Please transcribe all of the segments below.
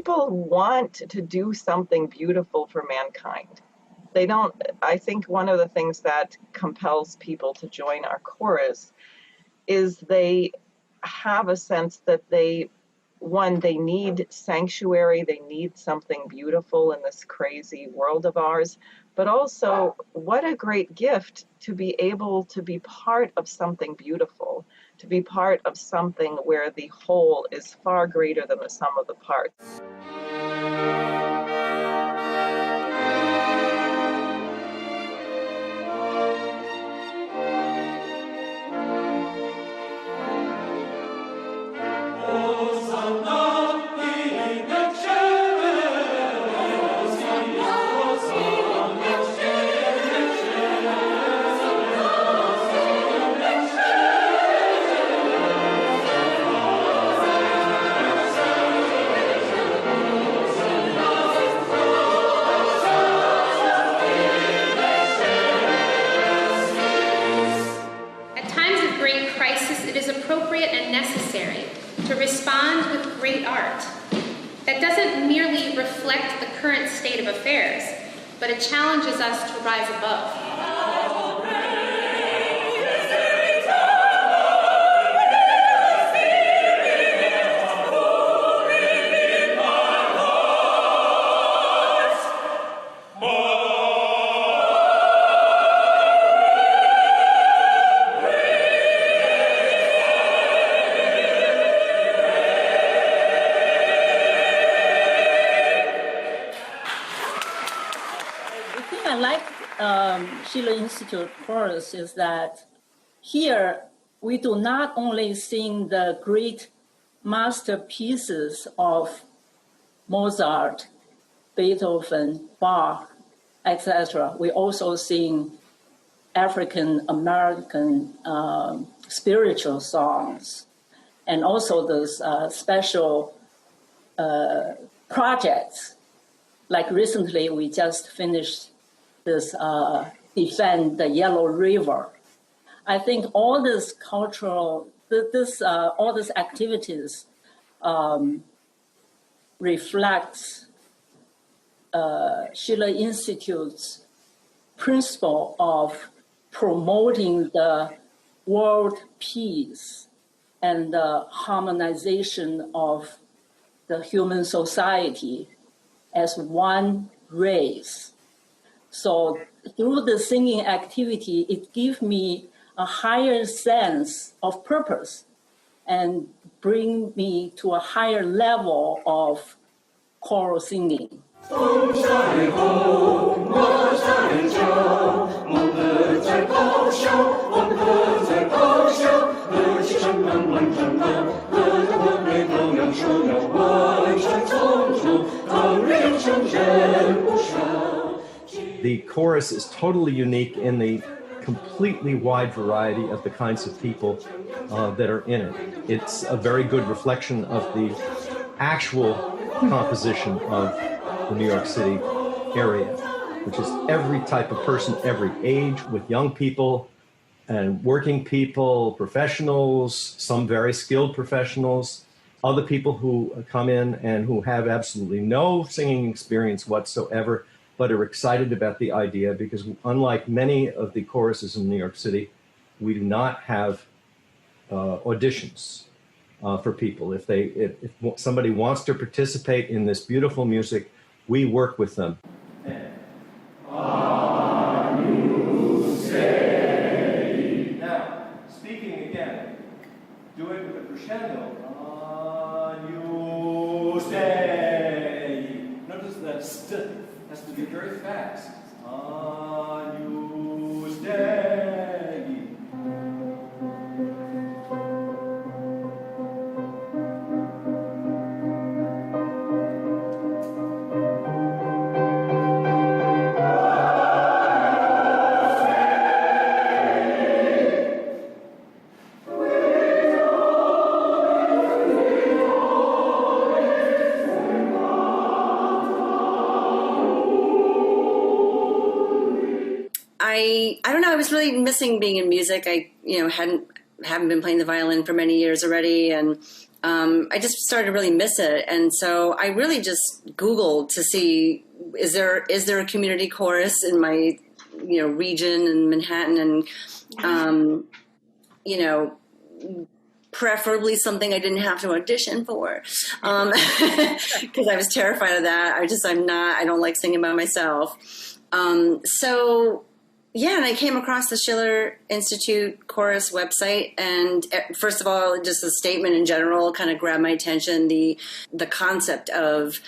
people want to do something beautiful for mankind. They don't, I think one of the things that compels people to join our chorus is they have a sense that they need sanctuary, they need something beautiful in this crazy world of ours, but also what a great gift to be able to be part of something beautiful, to be part of something where the whole is far greater than the sum of the parts. To respond with great art that doesn't merely reflect the current state of affairs, but it challenges us to rise above. Schiller Institute chorus is that here we do not only sing the great masterpieces of Mozart, Beethoven, Bach, etc. We also sing African American spiritual songs, and also those special projects. Like recently, we just finished this Defend the Yellow River. I think all this cultural, all these activities reflects Schiller Institute's principle of promoting the world peace and the harmonization of the human society as one race. So through the singing activity, it gives me a higher sense of purpose and bring me to a higher level of choral singing. The chorus is totally unique in the completely wide variety of the kinds of people that are in it. It's a very good reflection of the actual composition of the New York City area, which is every type of person, every age, with young people and working people, professionals, some very skilled professionals, other people who come in and who have absolutely no singing experience whatsoever, but are excited about the idea, because unlike many of the choruses in New York City, we do not have auditions for people. If somebody wants to participate in this beautiful music, we work with them. Now, speaking again, do it with a crescendo. Notice that st has to be very fast. I don't know, I was really missing being in music. I, hadn't haven't been playing the violin for many years already. And I just started to really miss it. And so I really just Googled to see, is there a community chorus in my, region in Manhattan? And, preferably something I didn't have to audition for, because I was terrified of that. I don't like singing by myself. And I came across the Schiller Institute chorus website, and first of all, just the statement in general kind of grabbed my attention. The concept of,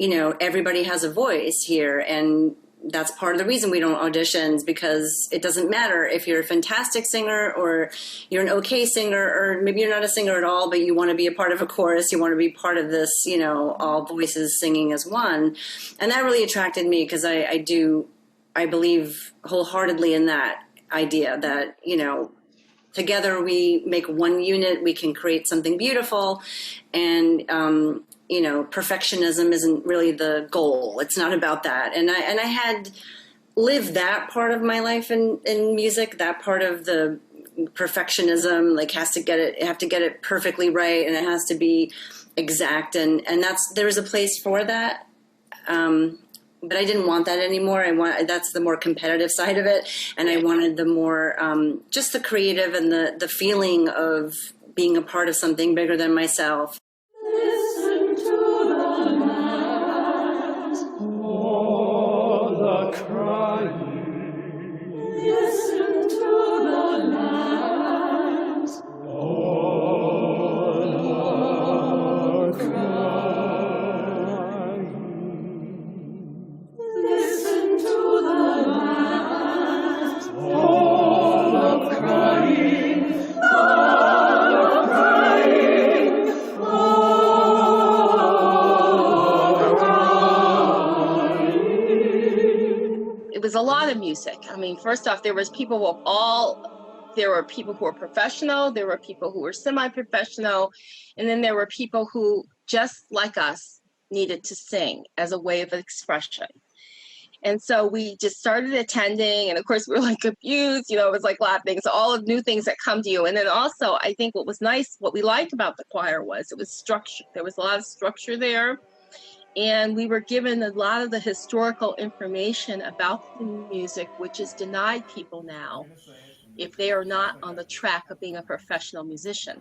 everybody has a voice here, and that's part of the reason we don't auditions, because it doesn't matter if you're a fantastic singer or you're an okay singer, or maybe you're not a singer at all, but you want to be a part of a chorus. You want to be part of this, all voices singing as one. And that really attracted me, because I believe wholeheartely in that idea that, together we make one unit, we can create something beautiful. And, perfectionism isn't really the goal. It's not about that. And I had lived that part of my life in music, that part of the perfectionism, like have to get it perfectly right. And it has to be exact. And there was a place for that. But I didn't want that anymore. That's the more competitive side of it. And I wanted the more, just the creative and the feeling of being a part of something bigger than myself. Listen to the lambs, oh, the crying. Listen to the lambs, oh, the crying. Listen to the lambs, oh, the crying, oh, the crying, oh, the crying. It was a lot of music. I mean, first off, there were people who were professional, there were people who were semi-professional, and then there were people who, just like us, needed to sing as a way of expression. And so we just started attending, and of course we were like confused, it was like a lot of things, all of new things that come to you. And then also, I think what was nice, what we liked about the choir was it was structure. There was a lot of structure there. And we were given a lot of the historical information about the music, which is denied people now if they are not on the track of being a professional musician.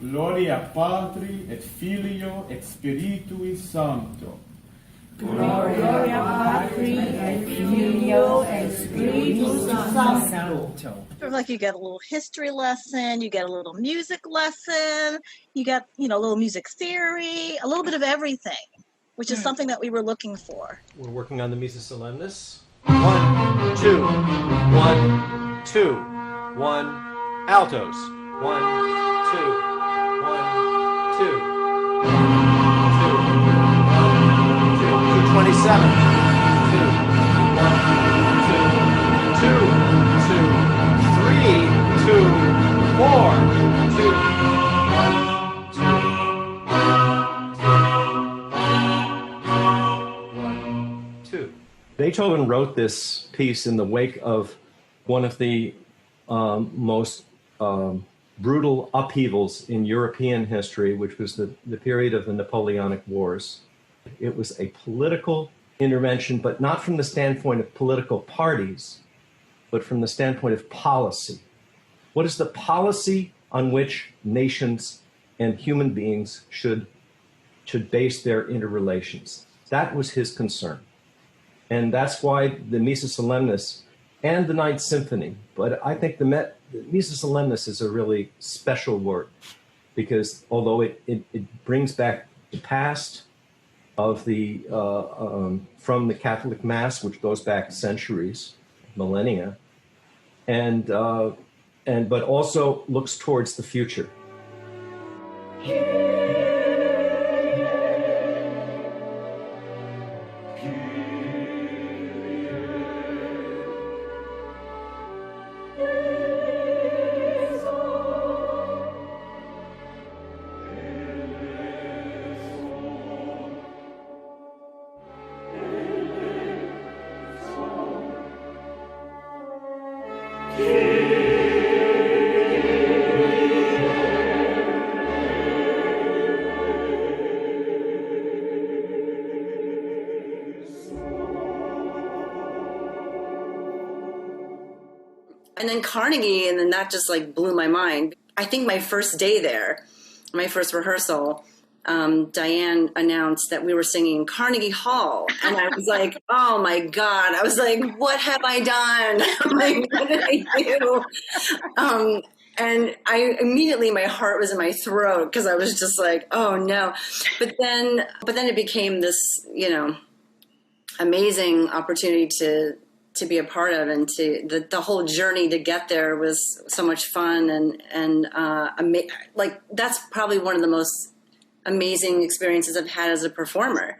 Gloria Patri et Filio et Spiritui Sancto. Gloria Patri et Filio et Spiritus Sancto. Sort of like you get a little history lesson, you get a little music lesson, you get, a little music theory, a little bit of everything, which is something that we were looking for. We're working on the Missa Solemnis. 1, 2, 1, 2, 1, altos. 1, 2, 1, 2, 227. 2, 1, 2, 2, 2, 3, 2, 4, 2, 1, 2. Beethoven wrote this piece in the wake of one of the most brutal upheavals in European history, which was the period of the Napoleonic Wars. It was a political intervention, but not from the standpoint of political parties, but from the standpoint of policy. What is the policy on which nations and human beings should base their interrelations? That was his concern. And that's why the Missa Solemnis and the Ninth Symphony, but I think the Missa Solemnis is a really special work, because although it brings back the past of from the Catholic Mass, which goes back centuries, millennia, but also looks towards the future. Kyrie, And then Carnegie, and then that just like blew my mind. I think my first day there, my first rehearsal, Diane announced that we were singing Carnegie Hall. And I was like, oh my God. I was like, what have I done? Like, what did I do? And I immediately, my heart was in my throat because I was just like, oh no. But then it became this, you know, amazing opportunity to be a part of, and the whole journey to get there was so much fun, and like that's probably one of the most amazing experiences I've had as a performer.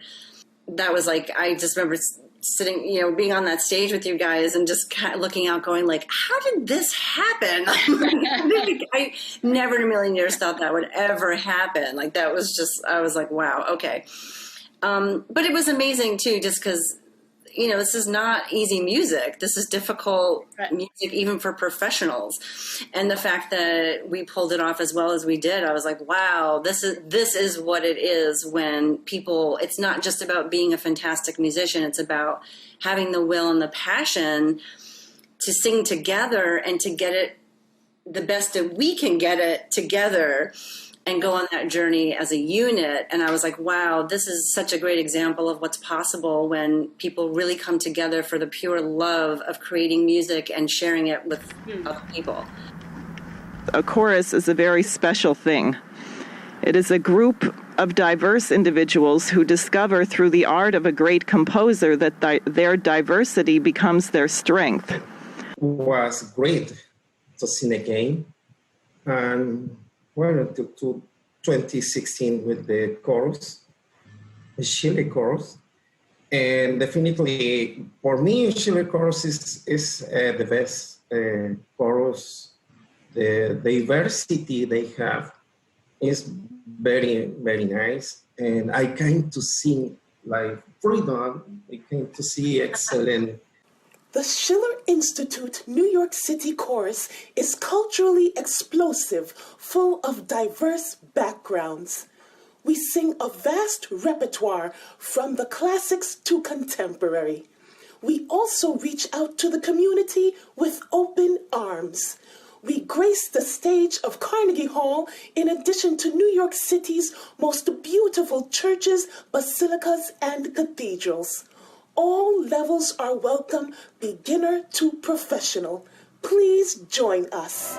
That was like, I just remember sitting, you know, being on that stage with you guys and just kind of looking out going like, how did this happen? I never in a million years thought that would ever happen. Like that was just, I was like, wow, okay. But it was amazing too, just because, you know, this is not easy music. This is difficult music, even for professionals. And the fact that we pulled it off as well as we did, I was like, wow, this is what it is when people, it's not just about being a fantastic musician. It's about having the will and the passion to sing together and to get it the best that we can get it together and go on that journey as a unit. And I was like, wow, this is such a great example of what's possible when people really come together for the pure love of creating music and sharing it with other people. A chorus is a very special thing. It is a group of diverse individuals who discover through the art of a great composer that their diversity becomes their strength. It was great to sing again. And well, to 2016 with the chorus, the Schiller chorus. And definitely, for me, Schiller chorus is the best chorus. The diversity they have is very, very nice. And I came to sing like freedom. I came to see excellent. The Schiller Institute New York City Chorus is culturally explosive, full of diverse backgrounds. We sing a vast repertoire from the classics to contemporary. We also reach out to the community with open arms. We grace the stage of Carnegie Hall in addition to New York City's most beautiful churches, basilicas, and cathedrals. All levels are welcome, beginner to professional. Please join us.